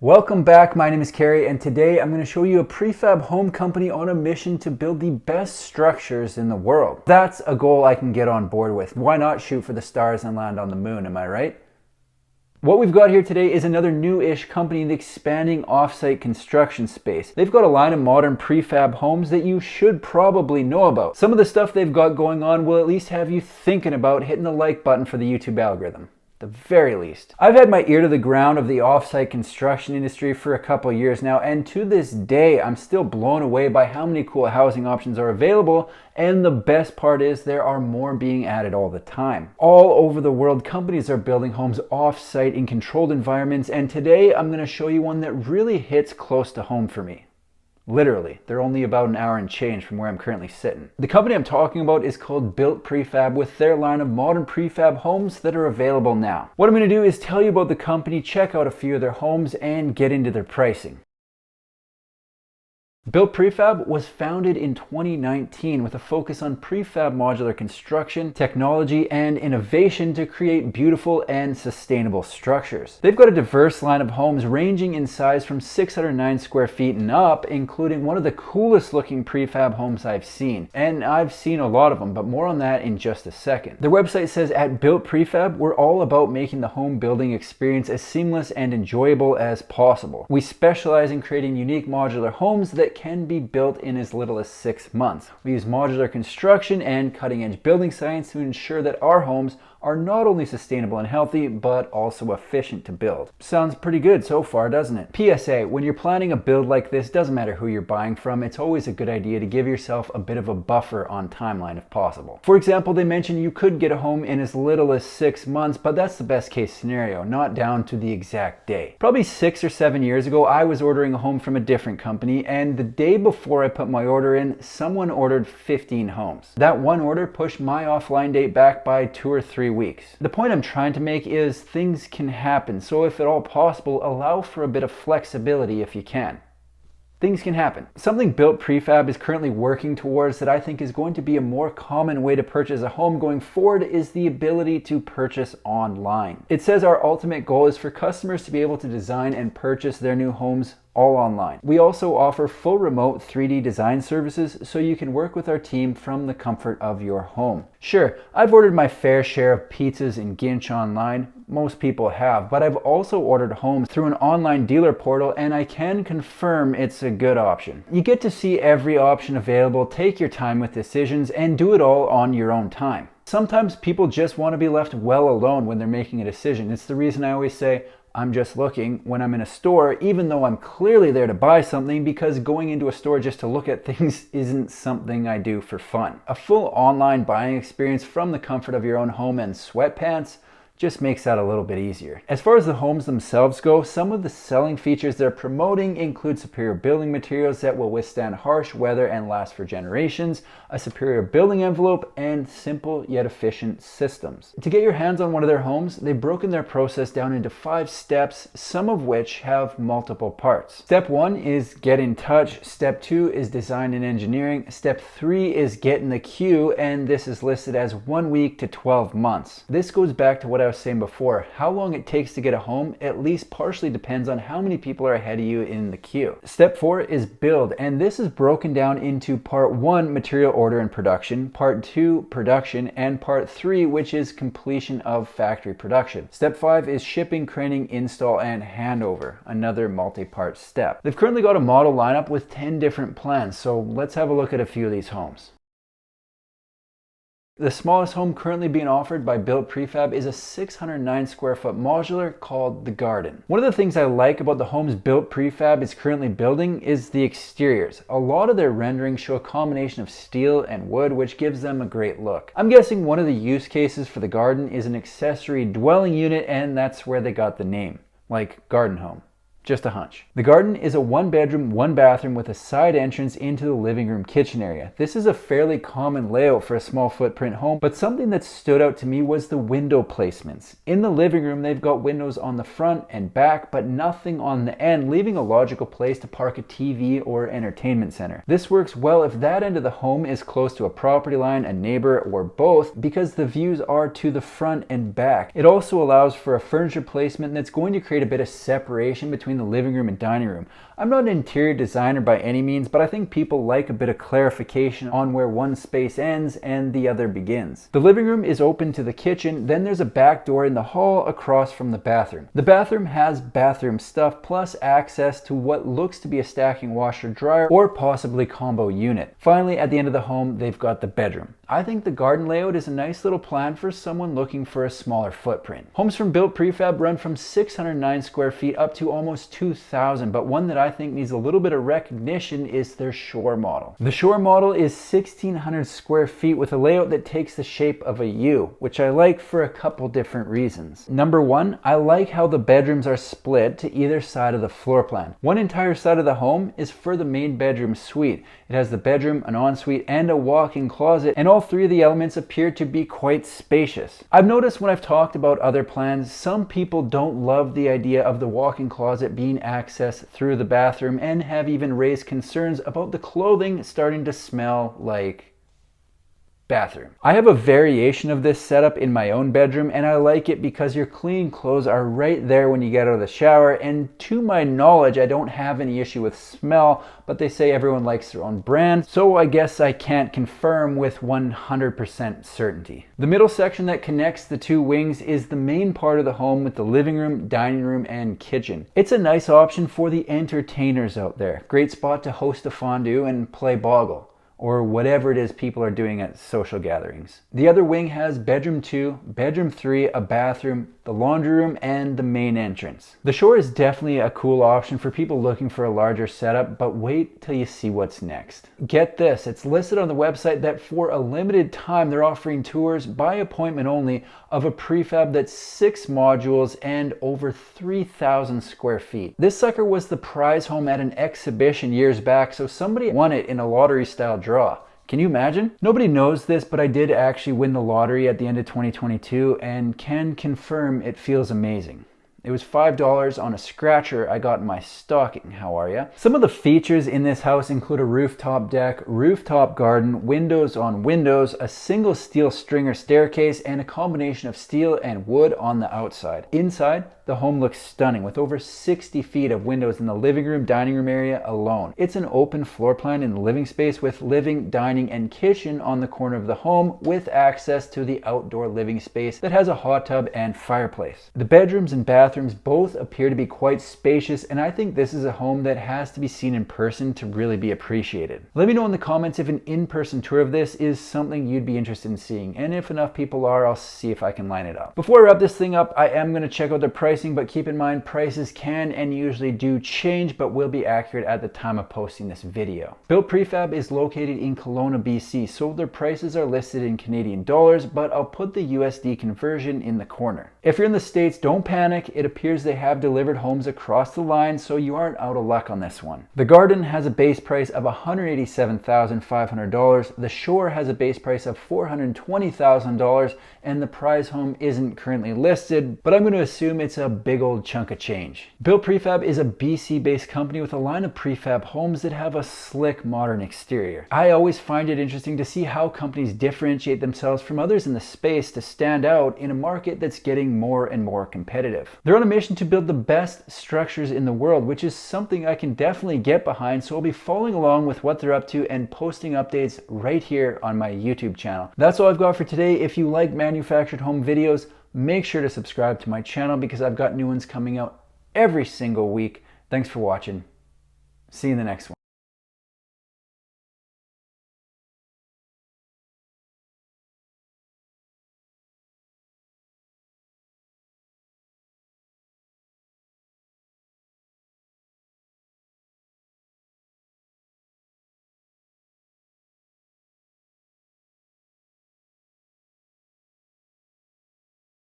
Welcome back, my name is Carey, and today I'm going to show you a prefab home company on a mission to build the best structures in the world. That's a goal I can get on board with. Why not shoot for the stars and land on the moon, am I right? What we've got here today is another new-ish company in the expanding off-site construction space. They've got a line of modern prefab homes that you should probably know about. Some of the stuff they've got going on will at least have you thinking about hitting the like button for the YouTube algorithm. The very least. I've had my ear to the ground of the off-site construction industry for a couple years now, and to this day I'm still blown away by how many cool housing options are available, and the best part is there are more being added all the time. All over the world, companies are building homes off-site in controlled environments, and today I'm going to show you one that really hits close to home for me. Literally, they're only about an hour and change from where I'm currently sitting. The company I'm talking about is called Built Prefab, with their line of modern prefab homes that are available now. What I'm going to do is tell you about the company, check out a few of their homes, and get into their pricing. Built Prefab was founded in 2019 with a focus on prefab modular construction, technology, and innovation to create beautiful and sustainable structures. They've got a diverse line of homes ranging in size from 609 square feet and up, including one of the coolest looking prefab homes I've seen. And I've seen a lot of them, but more on that in just a second. Their website says, at Built Prefab, we're all about making the home building experience as seamless and enjoyable as possible. We specialize in creating unique modular homes that can be built in as little as 6 months. We use modular construction and cutting-edge building science to ensure that our homes are not only sustainable and healthy, but also efficient to build. Sounds pretty good so far, doesn't it? PSA, when you're planning a build like this, doesn't matter who you're buying from, it's always a good idea to give yourself a bit of a buffer on timeline if possible. For example, they mentioned you could get a home in as little as 6 months, but that's the best case scenario, not down to the exact day. Probably 6 or 7 years ago, I was ordering a home from a different company, and the day before I put my order in, someone ordered 15 homes. That one order pushed my offline date back by 2 or 3 weeks. The point I'm trying to make is things can happen, so if at all possible, allow for a bit of flexibility if you can. Things can happen. Something Built Prefab is currently working towards that I think is going to be a more common way to purchase a home going forward is the ability to purchase online. It says our ultimate goal is for customers to be able to design and purchase their new homes all online. We also offer full remote 3D design services so you can work with our team from the comfort of your home. Sure, I've ordered my fair share of pizzas and Ginch online. Most people have, but I've also ordered homes through an online dealer portal, and I can confirm it's a good option. You get to see every option available, take your time with decisions, and do it all on your own time. Sometimes people just want to be left well alone when they're making a decision. It's the reason I always say, I'm just looking when I'm in a store, even though I'm clearly there to buy something, because going into a store just to look at things isn't something I do for fun. A full online buying experience from the comfort of your own home and sweatpants just makes that a little bit easier. As far as the homes themselves go, some of the selling features they're promoting include superior building materials that will withstand harsh weather and last for generations, a superior building envelope, and simple yet efficient systems. To get your hands on one of their homes, they've broken their process down into 5 steps, some of which have multiple parts. Step 1 is get in touch. Step 2 is design and engineering. Step 3 is get in the queue, and this is listed as 1 week to 12 months. This goes back to what I was saying before. How long it takes to get a home at least partially depends on how many people are ahead of you in the queue. Step 4 is build, and this is broken down into part 1, material order and production, part 2, production, and part 3, which is completion of factory production. Step 5 is shipping, craning, install, and handover, another multi-part step. They've currently got a model lineup with 10 different plans, so let's have a look at a few of these homes. The smallest home currently being offered by Built Prefab is a 609 square foot modular called The Garden. One of the things I like about the homes Built Prefab is currently building is the exteriors. A lot of their renderings show a combination of steel and wood, which gives them a great look. I'm guessing one of the use cases for The Garden is an accessory dwelling unit, and that's where they got the name, like garden home. Just a hunch. The Garden is a 1-bedroom, 1-bathroom with a side entrance into the living room kitchen area. This is a fairly common layout for a small footprint home, but something that stood out to me was the window placements. In the living room, they've got windows on the front and back, but nothing on the end, leaving a logical place to park a TV or entertainment center. This works well if that end of the home is close to a property line, a neighbor, or both, because the views are to the front and back. It also allows for a furniture placement that's going to create a bit of separation between between the living room and dining room. I'm not an interior designer by any means, but I think people like a bit of clarification on where one space ends and the other begins. The living room is open to the kitchen, then there's a back door in the hall across from the bathroom. The bathroom has bathroom stuff plus access to what looks to be a stacking washer dryer or possibly combo unit. Finally, at the end of the home, they've got the bedroom. I think the garden layout is a nice little plan for someone looking for a smaller footprint. Homes from Built Prefab run from 609 square feet up to almost 2,000, but one that I think needs a little bit of recognition is their Shore model. The Shore model is 1,600 square feet with a layout that takes the shape of a U, which I like for a couple different reasons. Number one, I like how the bedrooms are split to either side of the floor plan. One entire side of the home is for the main bedroom suite. It has the bedroom, an ensuite, and a walk-in closet, and all three of the elements appear to be quite spacious. I've noticed when I've talked about other plans, some people don't love the idea of the walk-in closet being accessed through the bathroom and have even raised concerns about the clothing starting to smell like bathroom. I have a variation of this setup in my own bedroom, and I like it because your clean clothes are right there when you get out of the shower, and to my knowledge I don't have any issue with smell, but they say everyone likes their own brand, so I guess I can't confirm with 100% certainty. The middle section that connects the two wings is the main part of the home with the living room, dining room, and kitchen. It's a nice option for the entertainers out there. Great spot to host a fondue and play Boggle, or whatever it is people are doing at social gatherings. The other wing has bedroom 2, bedroom 3, a bathroom, the laundry room, and the main entrance. The Shore is definitely a cool option for people looking for a larger setup, but wait till you see what's next. Get this, it's listed on the website that for a limited time they're offering tours by appointment only of a prefab that's 6 modules and over 3,000 square feet. This sucker was the prize home at an exhibition years back, so somebody won it in a lottery style draw. Can you imagine? Nobody knows this, but I did actually win the lottery at the end of 2022 and can confirm it feels amazing. It was $5 on a scratcher I got in my stocking. How are ya? Some of the features in this house include a rooftop deck, rooftop garden, windows on windows, a single steel stringer staircase, and a combination of steel and wood on the outside. Inside, the home looks stunning with over 60 feet of windows in the living room, dining room area alone. It's an open floor plan in the living space with living, dining, and kitchen on the corner of the home with access to the outdoor living space that has a hot tub and fireplace. The bedrooms and bathrooms both appear to be quite spacious, and I think this is a home that has to be seen in person to really be appreciated. Let me know in the comments if an in-person tour of this is something you'd be interested in seeing, and if enough people are, I'll see if I can line it up. Before I wrap this thing up, I am going to check out the price, but keep in mind prices can and usually do change, but will be accurate at the time of posting this video. Built Prefab is located in Kelowna, BC, so their prices are listed in Canadian dollars, but I'll put the USD conversion in the corner. If you're in the States, don't panic. It appears they have delivered homes across the line, so you aren't out of luck on this one. The Garden has a base price of $187,500. The Shore has a base price of $420,000, and the prize home isn't currently listed, but I'm going to assume it's a big old chunk of change. Built Prefab is a BC based company with a line of prefab homes that have a slick modern exterior. I always find it interesting to see how companies differentiate themselves from others in the space to stand out in a market that's getting more and more competitive. They're on a mission to build the best structures in the world, which is something I can definitely get behind, so I'll be following along with what they're up to and posting updates right here on my YouTube channel. That's all I've got for today. If you like manufactured home videos, make sure to subscribe to my channel because I've got new ones coming out every single week. Thanks for watching. See you in the next one.